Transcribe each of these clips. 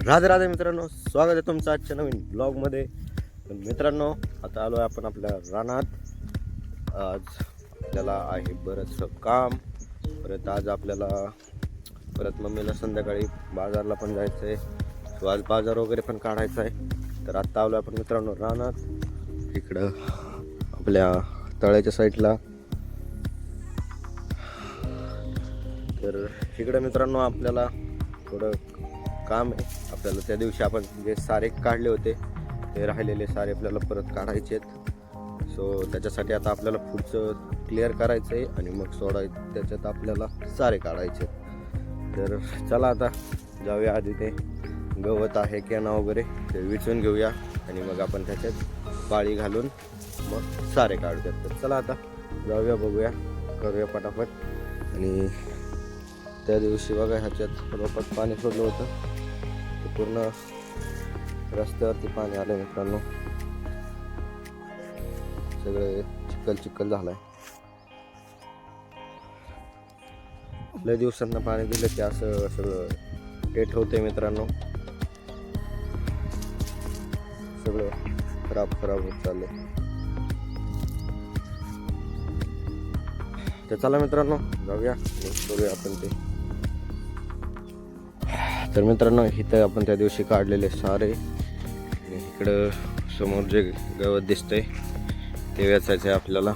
राधे राधे मित्रांनो, स्वागत आहे तुमचं आजच्या नवीन ब्लॉगमध्ये. मित्रांनो, आता आलो आहे आपण आपल्या रानात. आज आपल्याला आहे बरंचसं काम. परत आज आपल्याला मम्मीला संध्याकाळी बाजारला पण जायचं आहे. सो आज बाजार वगैरे पण काढायचा आहे. तर आत्ता आलो आपण मित्रांनो रानात, इकडं आपल्या तळ्याच्या साईडला. तर इकडं मित्रांनो आपल्याला थोडं काम आहे. आपल्याला त्या दिवशी आपण जे सारे काढले होते ते राहिलेले सारे आपल्याला परत काढायचे आहेत. सो त्याच्यासाठी आता आपल्याला पुढचं क्लिअर करायचं आहे आणि मग सोडायचं, त्याच्यात आपल्याला सारे काढायचे आहेत. तर चला आता जाऊया. आधी ते गवत आहे कॅना वगैरे ते विचून घेऊया आणि मग आपण त्याच्यात पाळी घालून मग सारे काढूयात. तर चला आता जाऊया, बघूया, करूया पटापट. आणि त्या दिवशी बघा ह्याच्यात रोपात पाणी सोडलं होतं, पूर्ण रस्त्यावरती पाणी आलं मित्रांनो. सगळे चिखल झालाय. लय दिवसांना पाणी दिलं की असं सगळं टेट होते मित्रांनो. सगळं खराब होत चाललंय. तर चला मित्रांनो जाऊया, करूया आपण ते. तर मित्रांनो इथं आपण त्या दिवशी काढलेले सारे, इकडं समोर जे गवत दिसतंय ते वेचायचं आहे आपल्याला.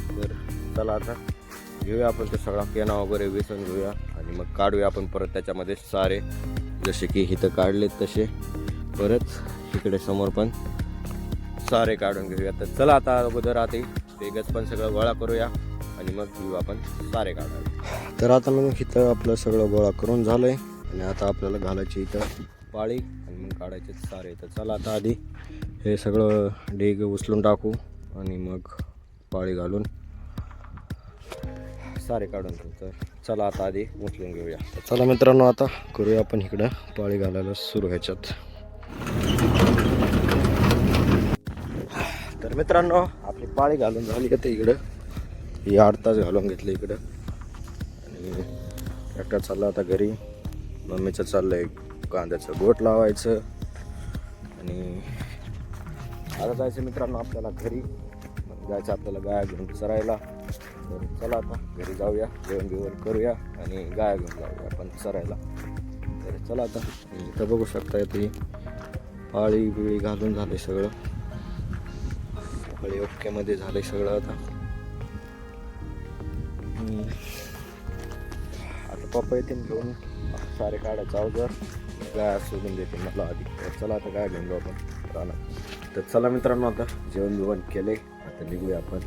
तर चला आता घेऊया आपण ते सगळा केना वगैरे वेचून घेऊया आणि मग काढूया आपण परत त्याच्यामध्ये सारे, जसे की इथं काढलेत तसे परत इकडे समोर पण सारे काढून घेऊया. तर चला आता अगोदर आधी वेगच पण सगळं गोळा करूया आणि मग घेऊ आपण सारे काढायला. तर आता मग इथं आपलं सगळं गोळा करून झालंय आणि आता आपल्याला घालायची इथं पाळी आणि मग काढायचे सारे. तर चला आता आधी हे सगळं ढीग उचलून टाकू आणि मग पाळी घालून सारे काढून घेऊ. तर चला आता आधी उचलून घेऊया. तर चला मित्रांनो आता करूया आपण इकडं पाळी घालायला सुरू ह्याच्यात. तर मित्रांनो आपली पाळी घालून झाली का ते इकडं ही 8 तास घालून घेतलं इकडं. आणि एकटा चालला आता घरी. मम्मीचं चाललंय कांद्याचं गोट लावायचं आणि आता जायचं मित्रांनो आपल्याला घरी. मग जायचं आपल्याला गाया घेऊन चरायला. तर चला आता घरी जाऊया, जेवण करूया आणि गाया घेऊन जाऊया आपण चरायला. तर चला आता इथं बघू शकता येते पाळी बिळी घालून झाले सगळं. पाळी ओक्यामध्ये झाले सगळं. आता पप्पा येतील घेऊन सारे काढायचं अवजार, गाय सोडून देते मला आधी. तर चला आता गाय घेऊन जाऊ आपण रानात. तर चला मित्रांनो आता जेवण केले, आता निघूया आपण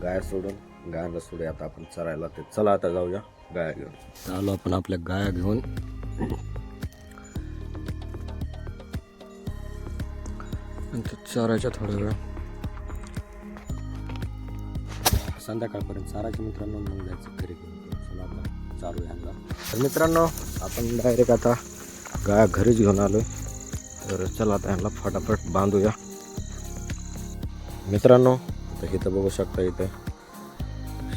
गाय सोडून. गायला सोडूया आता आपण चरायला. तर चला आता जाऊया गाया घेऊन. आलो आपण आपल्या गाया घेऊन. चरायच्या थोड्या वेळ संध्याकाळपर्यंत चारायचं मित्रांनो, मग जायचं घरी घेऊन. चला आता चालू यांना. तर मित्रांनो आपण डायरेक्ट आता गाया घरीच घेऊन आलोय. तर चला आता यांना फटाफट बांधूया मित्रांनो. तर इथं बघू शकता इथं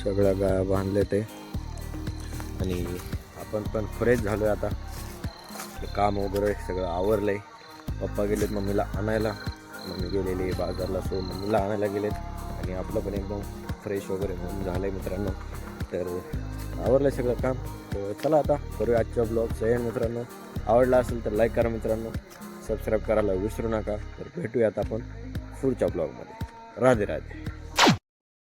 सगळ्या गाया बांधले ते आणि आपण पण फ्रेश झालोय. आता काम वगैरे सगळं आवरलंय. पप्पा गेलेत मम्मीला आणायला, मम्मी गेलेली बाजारला, सो मम्मीला आणायला गेलेत आणि आपलं पण एकदम फ्रेश वगैरे होऊन झालं आहे मित्रांनो. तर आवडलं सगळं काम. तर चला आता करूया आजच्या ब्लॉगचं एंड मित्रांनो. आवडला असेल तर लाईक करा मित्रांनो, सबस्क्राईब करायला विसरू नका. तर भेटूयात आपण पुढच्या ब्लॉगमध्ये. राधे राधे.